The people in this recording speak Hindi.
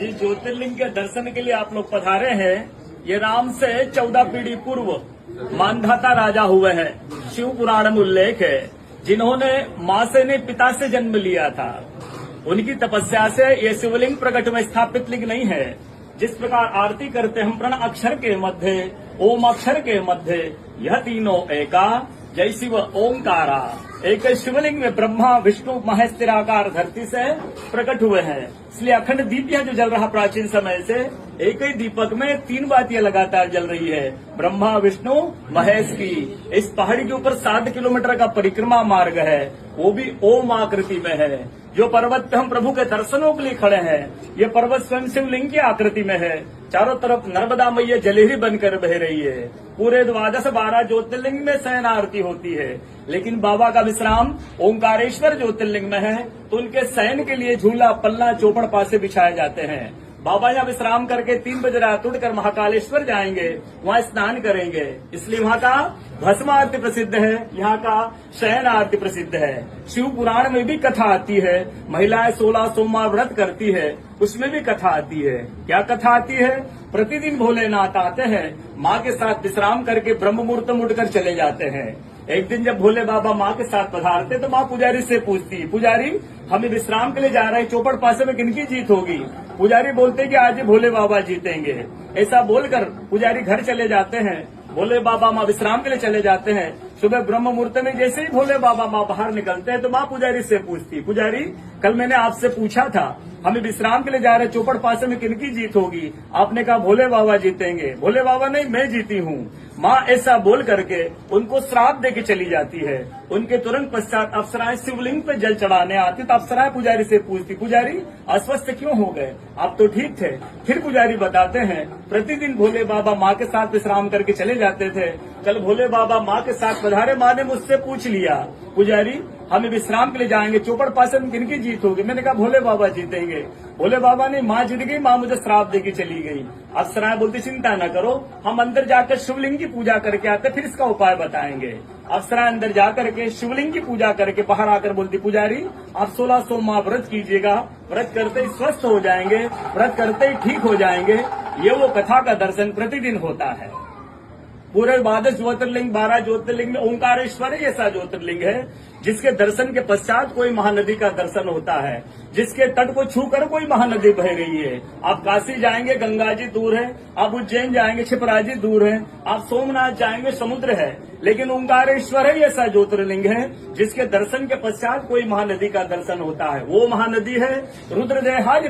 जिस ज्योतिर्लिंग के दर्शन के लिए आप लोग पधारे हैं, ये राम से 14 पीढ़ी पूर्व मानधाता राजा हुए हैं। शिव पुराण में उल्लेख है, जिन्होंने मां से नहीं पिता से जन्म लिया था। उनकी तपस्या से ये शिवलिंग प्रकट में स्थापित लिंग नहीं है। जिस प्रकार आरती करते हम प्रण अक्षर के मध्य, ओम अक्षर के मध्य, यह तीनों एका, जय शिव ओंकारा। एक शिवलिंग में ब्रह्मा विष्णु महेश निराकार धरती से प्रकट हुए हैं। इसलिए अखंड दीप जो जल रहा प्राचीन समय से, एक ही दीपक में 3 बातियां लगातार जल रही है, ब्रह्मा विष्णु महेश की। इस पहाड़ी के ऊपर 7 किलोमीटर का परिक्रमा मार्ग है, वो भी ओम आकृति में है। जो पर्वत पे हम प्रभु के दर्शनों के लिए खड़े हैं, ये पर्वत स्वयं शिवलिंग की आकृति में है। चारों तरफ नर्मदा मैया जलेहरी बनकर बह रही है। पूरे 12 ज्योतिर्लिंग में शयन आरती होती है, लेकिन बाबा का विश्राम ओंकारेश्वर ज्योतिर्लिंग में है, तो उनके शयन के लिए झूला पल्ला चौपड़ पासे बिछाए जाते हैं। बाबा यहाँ विश्राम करके 3 बजे रात उठकर महाकालेश्वर जाएंगे, वहाँ स्नान करेंगे। इसलिए वहाँ का भस्म आरती प्रसिद्ध है, यहाँ का शयन आरती प्रसिद्ध है। शिव पुराण में भी कथा आती है, महिलाएं 16 सोमवार व्रत करती है, उसमें भी कथा आती है। क्या कथा आती है? प्रतिदिन भोलेनाथ आते हैं, माँ के साथ विश्राम करके ब्रह्म मुहूर्त में उठकर चले जाते हैं। एक दिन जब भोले बाबा माँ के साथ पधारते तो माँ पुजारी से पूछती, पुजारी हमें विश्राम के लिए जा रहे हैं, चौपड़ पासे में किनकी जीत होगी? पुजारी बोलते कि आज ही भोले बाबा जीतेंगे। ऐसा बोलकर पुजारी घर चले जाते हैं। भोले बाबा माँ विश्राम के लिए चले जाते हैं। सुबह ब्रह्म मुहूर्त में जैसे ही भोले बाबा माँ बाहर निकलते हैं तो माँ पुजारी से पूछती, पुजारी कल मैंने आपसे पूछा था, हमें विश्राम के लिए जा रहे चौपड़ पासे में किनकी जीत होगी? आपने कहा भोले बाबा जीतेंगे। भोले बाबा नहीं, मैं जीती हूँ। माँ ऐसा बोल करके उनको श्राप देके चली जाती है। उनके तुरंत पश्चात अप्सराएं शिवलिंग पे जल चढ़ाने आती, तो अप्सराएं पुजारी से पूछती, पुजारी अस्वस्थ क्यों हो गए? आप तो ठीक थे। फिर पुजारी बताते हैं, प्रतिदिन भोले बाबा माँ के साथ विश्राम करके चले जाते थे। कल भोले बाबा माँ के साथ पधारे, माँ ने मुझसे पूछ लिया, पुजारी हमें विश्राम के लिए जाएंगे, चौपड़ पासे में किनकी जीत होगी? मैंने कहा भोले बाबा जीतेंगे। भोले बाबा ने माँ जीत गई, माँ मुझे श्राप देके चली गई। अप्सराएं बोलती चिंता न करो, हम अंदर जाकर शिवलिंग की पूजा करके आते, फिर इसका उपाय बताएंगे। अप्सराएं अंदर जाकर के शिवलिंग की पूजा करके बाहर आकर बोलती, पुजारी आप 16 सोमवार व्रत कीजिएगा, व्रत करते ही स्वस्थ हो जाएंगे, व्रत करते ही ठीक हो जाएंगे। ये वो कथा का दर्शन प्रतिदिन होता है। पूरे 12 ज्योतिर्लिंग 12 ज्योतिर्लिंग में ओंकारेश्वर ऐसा ज्योतिर्लिंग है जिसके दर्शन के पश्चात कोई महानदी का दर्शन होता है, जिसके तट को छूकर कोई महानदी बह रही है। आप काशी जाएंगे, गंगा जी दूर है। आप उज्जैन जाएंगे, क्षिप्रा जी दूर है। आप सोमनाथ जाएंगे, समुद्र है। लेकिन ओंकारेश्वर ऐसा ज्योतिर्लिंग है जिसके दर्शन के पश्चात कोई महानदी का दर्शन होता है। वो महानदी है रुद्रदेहाज